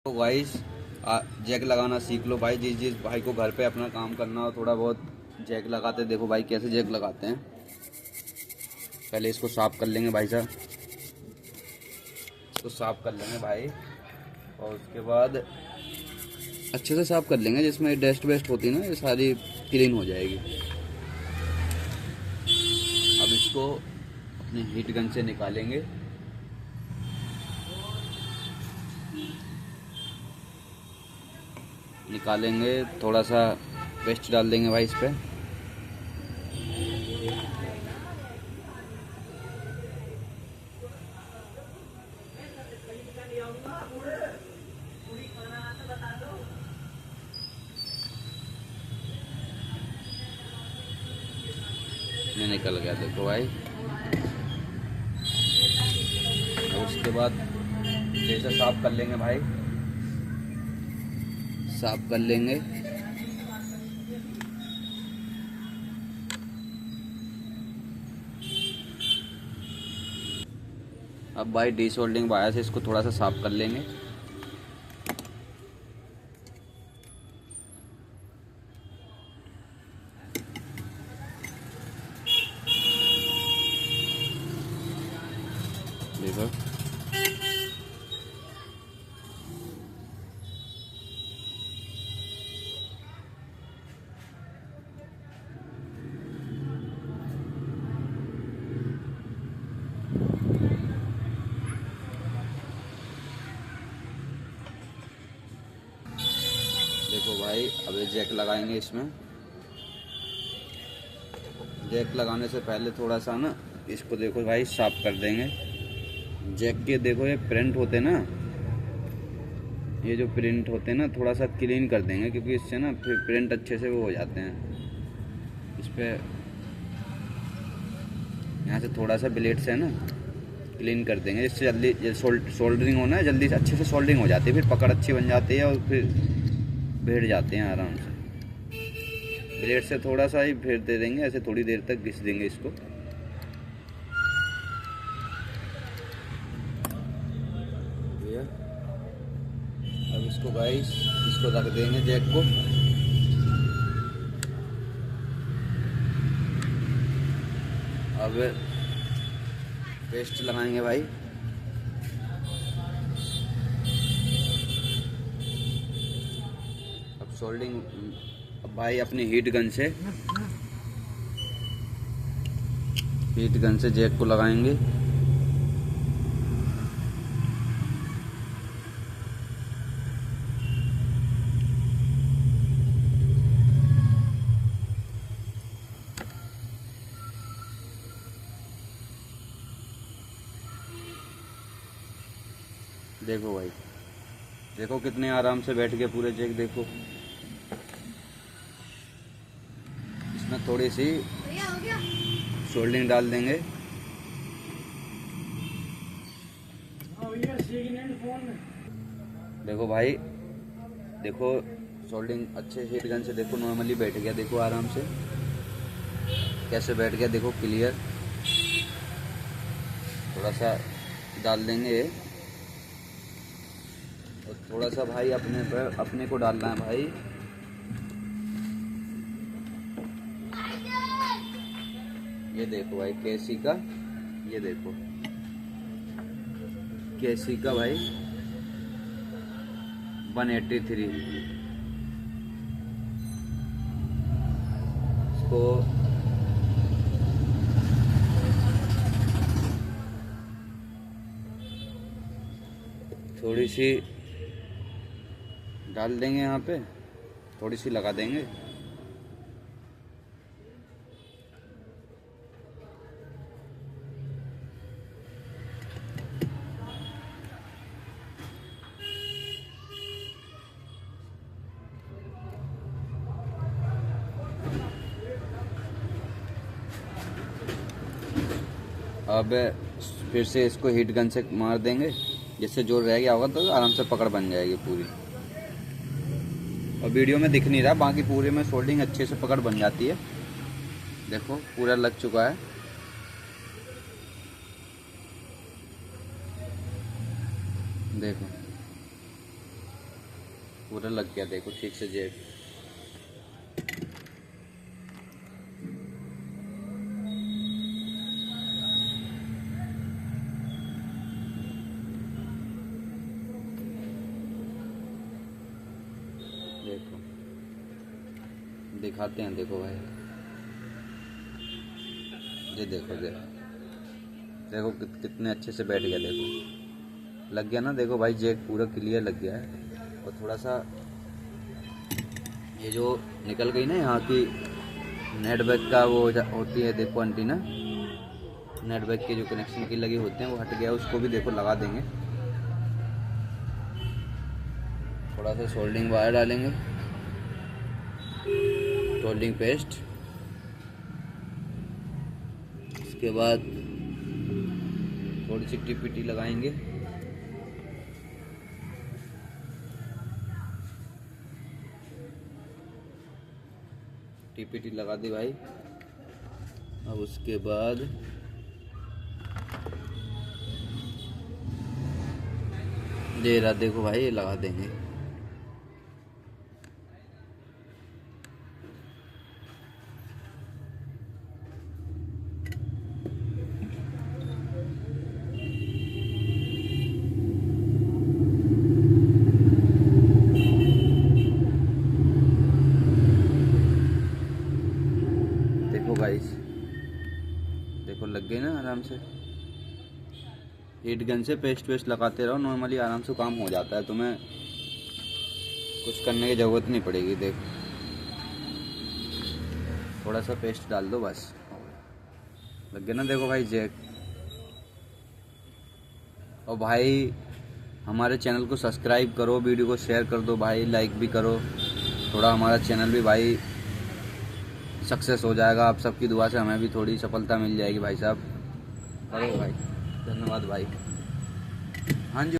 तो guys Jack लगाना सीख लो भाई। जिस जिस भाई को घर पे अपना काम करना हो थोड़ा बहुत जैक लगाते, देखो भाई कैसे जैक लगाते हैं। पहले इसको साफ कर लेंगे भाई साहब, इसको साफ कर लेंगे भाई, और उसके बाद अच्छे से साफ कर लेंगे। जिसमें डस्ट वेस्ट होती है ना, ये सारी क्लीन हो जाएगी। अब इसको अपने हीट गन से निकालेंगे। थोड़ा सा पेस्ट डाल देंगे भाई इस पर। ये निकल गया देखो भाई। और उसके बाद जैसे साफ कर लेंगे भाई, साफ कर लेंगे। अब भाई डीसोल्डिंग वायर से इसको थोड़ा सा साफ कर लेंगे। देखो देखो भाई, अब ये जैक लगाएंगे इसमें। जैक लगाने से पहले थोड़ा सा ना इसको देखो भाई साफ कर देंगे। जैक के देखो ये प्रिंट होते ना, ये जो प्रिंट होते हैं ना थोड़ा सा क्लीन कर देंगे, क्योंकि इससे ना फिर प्रिंट अच्छे से वो हो जाते हैं। इस पर यहाँ से थोड़ा सा ब्लेड से ना क्लीन कर देंगे, जिससे जल्दी सोल्डरिंग होना है, जल्दी से अच्छे से सोल्डरिंग हो जाती है, फिर पकड़ अच्छी बन जाती है और फिर बैठ जाते हैं आराम से। ब्लेड से थोड़ा सा ही फेर दे देंगे, ऐसे थोड़ी देर तक घिस देंगे इसको। अब इसको गाइस इसको रख देंगे जैक को। अब पेस्ट लगाएंगे भाई। अब सोल्डिंग, अब भाई अपनी हीट गन से जैक को लगाएंगे। देखो भाई, देखो कितने आराम से बैठ गए पूरे जैक। देखो इसमें थोड़ी सी सोल्डिंग डाल देंगे। देखो भाई, देखो सोल्डिंग अच्छे हीट गन से देखो नॉर्मली बैठ गया। देखो आराम से कैसे बैठ गया, देखो क्लियर। थोड़ा सा डाल देंगे और थोड़ा सा भाई अपने को डालना है भाई। ये देखो भाई केसी का, ये देखो केसी का भाई 183। इसको थोड़ी सी डाल देंगे, यहाँ पे थोड़ी सी लगा देंगे। अब फिर से इसको हीट गन से मार देंगे, जिससे जो रह गया होगा तो आराम से पकड़ बन जाएगी पूरी। और वीडियो में दिख नहीं रहा, बाकी पूरे में सोल्डिंग अच्छे से पकड़ बन जाती है। देखो पूरा लग चुका है। देखो पूरा लग गया देखो ठीक से जैक। देखो दिखाते हैं, देखो भाई ये देखो देखो कितने अच्छे से बैठ गया, देखो लग गया ना। देखो भाई जैक पूरा क्लियर लग गया है। और थोड़ा सा ये जो निकल गई ना यहाँ की नेटवर्क का वो होती है, देखो एंटीना नेटवर्क के जो कनेक्शन की लगे होते हैं वो हट गया, उसको भी देखो लगा देंगे। थोड़ा सा सोल्डिंग वायर डालेंगे, सोल्डिंग पेस्ट। उसके बाद थोड़ी सी टीपीटी लगाएंगे। टीपीटी लगा दी भाई। अब उसके बाद ये रहा, देखो भाई ये लगा देंगे। देखो गाइस, देखो लग गई ना आराम से। हीट गन से पेस्ट वेस्ट लगाते रहो, नॉर्मली आराम से काम हो जाता है, तुम्हें कुछ करने की ज़रूरत नहीं पड़ेगी। देखो थोड़ा सा पेस्ट डाल दो बस, लग गया ना। देखो भाई जैक। और भाई हमारे चैनल को सब्सक्राइब करो, वीडियो को शेयर कर दो भाई, लाइक भी करो। थोड़ा हमारा चैनल भी भाई सक्सेस हो जाएगा, आप सबकी दुआ से हमें भी थोड़ी सफलता मिल जाएगी भाई साहब। करो भाई, धन्यवाद भाई। हाँ जी।